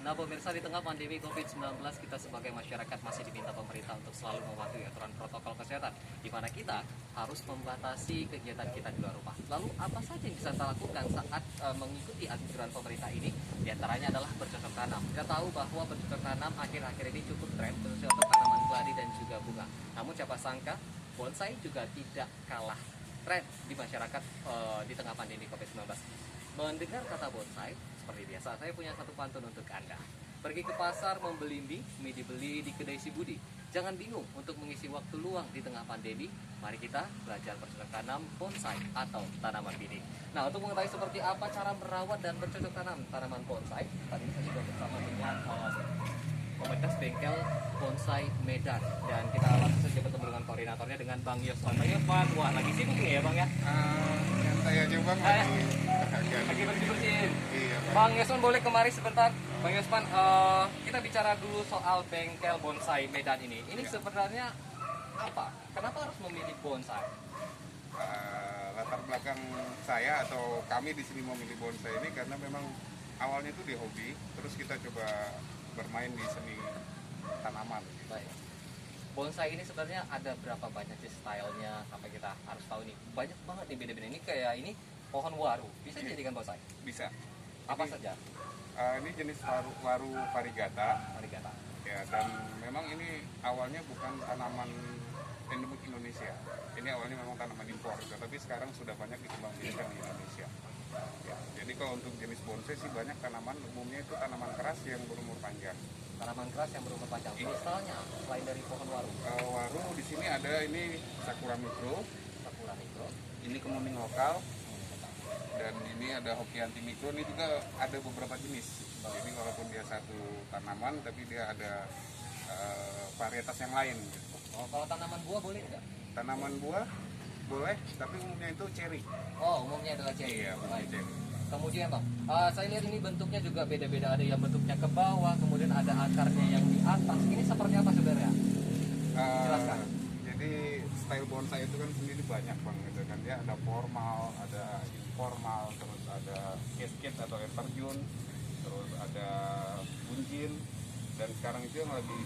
Nah pemirsa, di tengah pandemi COVID-19 kita sebagai masyarakat masih diminta pemerintah untuk selalu mematuhi aturan protokol kesehatan, di mana kita harus membatasi kegiatan kita di luar rumah. Lalu apa saja yang bisa kita lakukan saat mengikuti anjuran pemerintah ini? Di antaranya adalah bercocok tanam. Kita tahu bahwa bercocok tanam akhir-akhir ini cukup tren, khususnya untuk tanaman keladi dan juga bunga. Namun siapa sangka bonsai juga tidak kalah tren di masyarakat di tengah pandemi COVID-19. Mendengar kata bonsai, seperti biasa, saya punya satu pantun untuk Anda. Pergi ke pasar membeli mie dibeli di kedai si Budi. Jangan bingung untuk mengisi waktu luang di tengah pandemi. Mari kita belajar bercocok tanam bonsai atau tanaman mini. Nah, untuk mengetahui seperti apa cara merawat dan bercocok tanam tanaman bonsai, tadi saya sudah bersama dengan komunitas bengkel bonsai Medan, dan kita langsung saja bertemu dengan koordinatornya, dengan Bang Yoswan. Bang Yoswan, wah lagi sibuk nih ya Bang ya? Santai aja Bang, lagi bersih-bersihin. Iya, Bang. Bang Yoswan boleh kemari sebentar. Bang Yoswan, kita bicara dulu soal bengkel bonsai Medan ini. Ini sebenarnya apa? Kenapa harus memilih bonsai? Latar belakang saya atau kami di sini memilih bonsai ini karena memang awalnya itu di hobi, terus kita coba bermain di seni tanaman. Baik. Bonsai ini sebenarnya ada berapa banyak sih stylenya, sampai kita harus tahu nih. Banyak banget nih beda-beda. Ini kayak ini pohon waru, bisa dijadikan bonsai? Bisa. Apa Jadi, saja? Ini jenis waru variegata. Varigata. Ya, dan memang ini awalnya bukan tanaman endemik Indonesia. Ini awalnya memang tanaman impor, tetapi sekarang sudah banyak dikembangbiakan di Indonesia. Ya, jadi kalau untuk jenis bonsai sih banyak tanaman, umumnya itu tanaman keras yang berumur panjang. Tanaman keras yang berumur panjang. Misalnya selain dari pohon waru, Waru di sini ada ini sakura mikro, sakura mikro, ini kemuning lokal, dan ini ada hokianti mikro. Ini juga ada beberapa jenis. Jadi walaupun dia satu tanaman, tapi dia ada varietas yang lain. Oh, kalau tanaman buah boleh tidak? Tanaman buah boleh, tapi umumnya itu cherry. Oh, umumnya adalah cherry. Iya, Baik. cherry. Kemudian Bang, saya lihat ini bentuknya juga beda-beda. Ada yang bentuknya ke bawah, kemudian ada akarnya yang di atas. Ini seperti apa sebenarnya? Jelaskan. Jadi style bonsai itu kan sendiri banyak Bang, gitu kan. Dia ada formal, ada informal, terus ada cascade atau air terjun, terus ada bunjin, dan sekarang itu yang lagi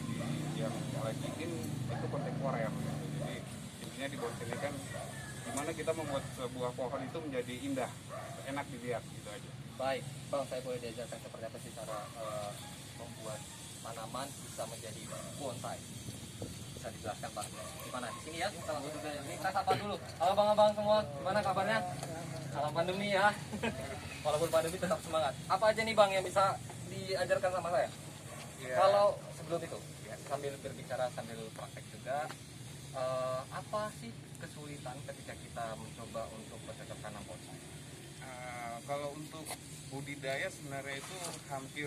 in itu kontemporer. Gitu. Jadi intinya di bonsai ini kan gimana kita membuat sebuah pohon itu menjadi indah, enak dilihat, gitu aja. Baik, Bang, saya boleh diajarkan seperti apa sih cara membuat tanaman bisa menjadi bonsai? Bisa dijelaskan Bang? Gimana? Di sini ya, kita langsung dulu. Ini kita sapa dulu. Halo Bang-abang semua, gimana kabarnya? Salam pandemi ya. Walaupun pandemi tetap semangat. Apa aja nih Bang yang bisa diajarkan sama saya? Ya. Kalau sebelum itu, ya, sambil berbicara sambil praktek juga, apa sih kesulitan ketika kita mencoba untuk bercocok tanam bonsai? Kalau untuk budidaya sebenarnya itu hampir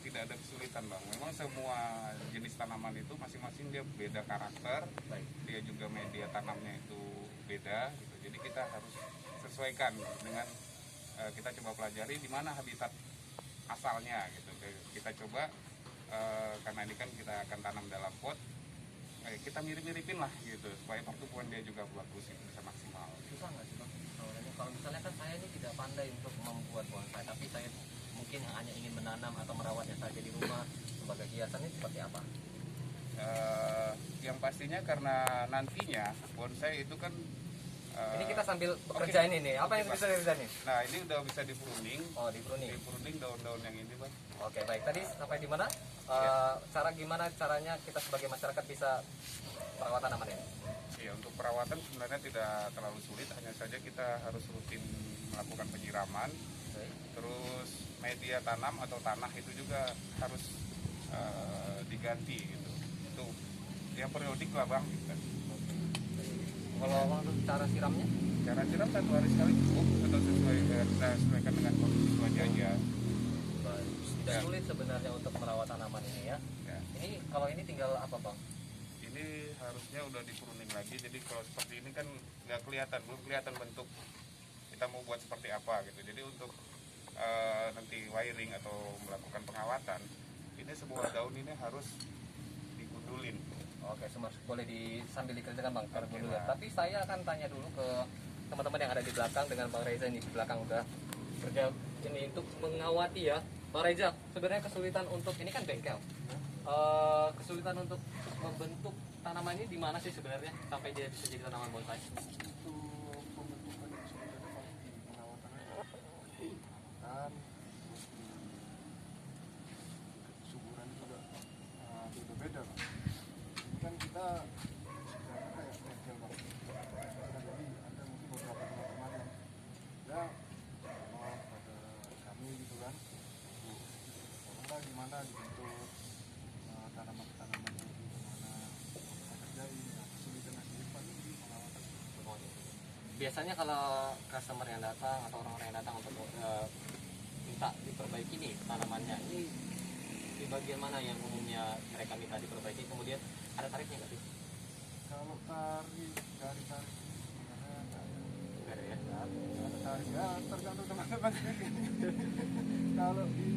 tidak ada kesulitan Bang. Memang semua jenis tanaman itu masing-masing dia beda karakter. Baik. Dia juga media tanamnya itu beda gitu. Jadi kita harus sesuaikan dengan kita coba pelajari di mana habitat asalnya gitu. Kita coba karena ini kan kita akan tanam dalam pot, kita mirip-miripin lah gitu supaya pertumbuhan dia juga bagus, itu bisa maksimal. Susah nggak sih Bang? Kalau misalnya kan saya ini tidak pandai untuk membuat bonsai, tapi saya mungkin yang hanya ingin menanam atau merawatnya saja di rumah sebagai hiasan, ini seperti apa? Yang pastinya karena nantinya bonsai itu kan Ini kita sambil bekerja ini nih. Apa yang bisa dikerjain nih? nah ini udah bisa di pruning. Oh, di pruning. Di pruning daun-daun yang ini Bang. Oke, baik. Tadi sampai di mana? Gimana caranya kita sebagai masyarakat bisa merawat tanaman ini? Ya, untuk perawatan sebenarnya tidak terlalu sulit, hanya saja kita harus rutin melakukan penyiraman. Baik. Terus media tanam atau tanah itu juga harus diganti gitu. Itu yang periodik lah Bang gitu. Kalau untuk cara siramnya? Cara siram 1 hari sekali cukup, atau kita sesuaikan dengan kondisi cuaca aja. Baik. Tidak sulit sebenarnya untuk merawat tanaman ini ya. Ya. Ini kalau ini tinggal apa Bang? Ini harusnya udah di pruning lagi, jadi kalau seperti ini kan nggak kelihatan, belum kelihatan bentuk kita mau buat seperti apa gitu. Jadi untuk nanti wiring atau melakukan pengawatan, ini sebuah daun ini harus digundulin. Oke, boleh sambil dikerjakan Bang, Oke, dulu ya. Bang. Tapi saya akan tanya dulu ke teman-teman yang ada di belakang dengan Bang Reza ini di belakang udah kerja ini untuk mengawati ya Bang Reza, sebenarnya kesulitan untuk ini kan bengkel. Kesulitan untuk membentuk tanaman ini di mana sih sebenarnya sampai dia bisa jadi tanaman bonsai? Untuk pembentukan itu sudah ada pasti perawatannya dan kesuburan juga beda-beda Bang. Ini kan kita sebenarnya kayak bengkel Bang. Nah, jadi ada mungkin beberapa teman-teman yang ya tolong pada kami gitu kan, tolonglah gimana dibentuk tanaman-tanaman yang gimana kita kerjain. Nah, kesulitan sendiri paling di pengawasan. Biasanya kalau customer yang datang atau orang-orang yang datang untuk minta diperbaiki nih tanamannya, ini di bagian mana yang umumnya mereka minta diperbaiki, kemudian ada tarifnya nggak sih? Kalau tarif dari tarif ini sebenarnya nggak ada. Nggak ada ya? Nggak ada tarif ya, tergantung teman-teman sendiri. Kalau di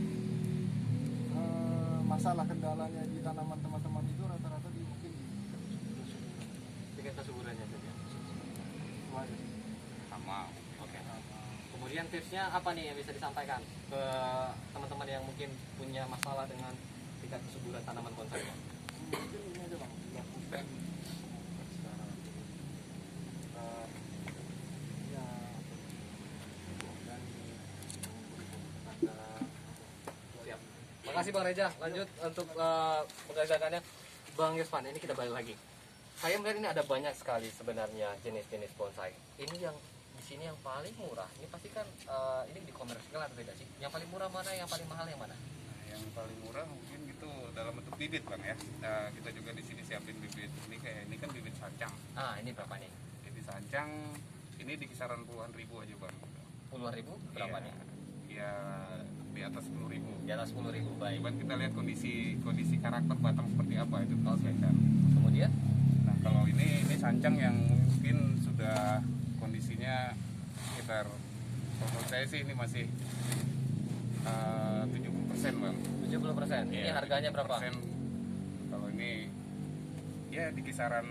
masalah kendalanya di tanaman teman-teman itu rata-rata di mungkin di kesuburan. Tingkat kesuburannya saja. Itu aja sih. Sama. Oke. Kemudian tipsnya apa nih yang bisa disampaikan ke teman-teman yang mungkin punya masalah dengan tingkat kesuburan tanaman bonsai? Mungkin ini aja Bang, dilakukan secara ya dan tanda. Siap. Makasih Bang Reza. Lanjut untuk pengerjaannya Bang Yuspan. Ini kita balik lagi. Saya melihat ini ada banyak sekali sebenarnya jenis-jenis bonsai. Ini yang di sini yang paling murah. Ini pasti kan ini di komersial atau tidak sih? Yang paling murah mana? Yang paling mahal yang mana? Yang paling murah mungkin gitu dalam bentuk bibit Bang ya. Kita juga di sini siapin bibit. Ini kan bibit sancang. Ah, ini berapa nih? Bibit sancang ini di kisaran puluhan ribu aja Bang. Puluhan ribu? Berapa Iya. nih? Ya di atas 10.000. Di atas 10.000. Baik. Cuman kita lihat kondisi karakter batang seperti apa itu disesuaikan. Kemudian Nah kalau ini sancang yang mungkin sudah kondisinya sekitar, kalau menurut saya sih ini masih 70% Bang. 70%. Ini Iya, harganya berapa? 70%. Kalau ini ya di kisaran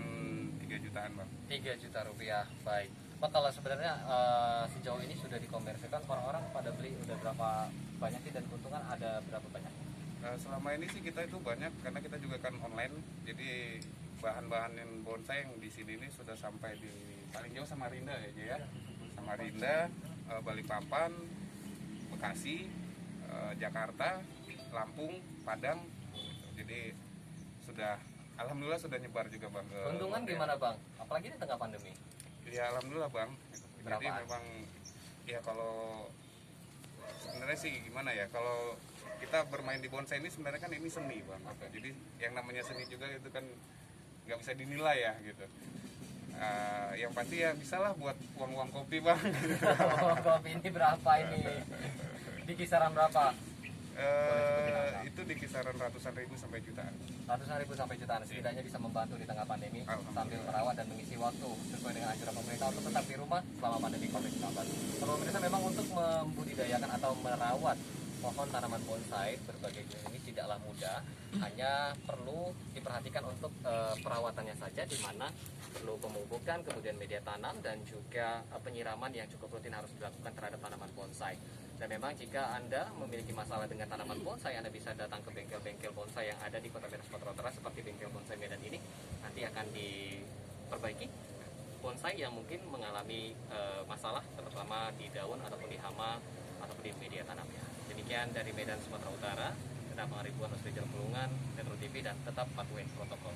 3 jutaan Bang. 3 juta rupiah. Baik. Pak, kalau sebenarnya sejauh ini sudah dikomersialkan, orang-orang pada beli udah berapa banyak sih dan keuntungan ada berapa banyak? Selama ini sih kita itu banyak karena kita juga kan online, jadi bahan-bahan yang bonsai yang di sini ini sudah sampai di paling jauh Samarinda ya, Samarinda, Balikpapan, Bekasi, Jakarta, Lampung, Padang. Jadi sudah alhamdulillah sudah nyebar juga Bang. Keuntungan gimana Bang? Apalagi di tengah pandemi. Ya alhamdulillah Bang. Jadi Berapa? memang ya kalau sebenarnya sih gimana ya, kalau kita bermain di bonsai ini sebenarnya kan ini seni Bang. Jadi yang namanya seni juga itu kan nggak bisa dinilai ya gitu. Yang pasti ya bisalah buat uang-uang kopi Bang. Kopi ini berapa ini? Di kisaran berapa? Itu di kisaran ratusan ribu sampai jutaan. Ratusan ribu sampai jutaan, setidaknya bisa membantu di tengah pandemi sambil merawat dan mengisi waktu sesuai dengan anjuran pemerintah untuk tetap di rumah selama pandemi COVID-19. Kalau pemirsa memang untuk membudidayakan atau merawat pohon tanaman bonsai berbagai jenis ini tidaklah mudah, hanya perlu diperhatikan untuk perawatannya saja, di mana perlu pemupukan, kemudian media tanam dan juga penyiraman yang cukup rutin harus dilakukan terhadap tanaman bonsai. Dan memang jika Anda memiliki masalah dengan tanaman bonsai, Anda bisa datang ke bengkel-bengkel bonsai yang ada di Kota Medan Sumatera Utara seperti bengkel bonsai Medan ini. Nanti akan diperbaiki bonsai yang mungkin mengalami masalah terutama di daun ataupun di hama ataupun di media tanamnya. Demikian dari Medan Sumatera Utara. Tetap Ribuan Mas Rizal Pulungan, Metro TV, dan tetap patuhi protokol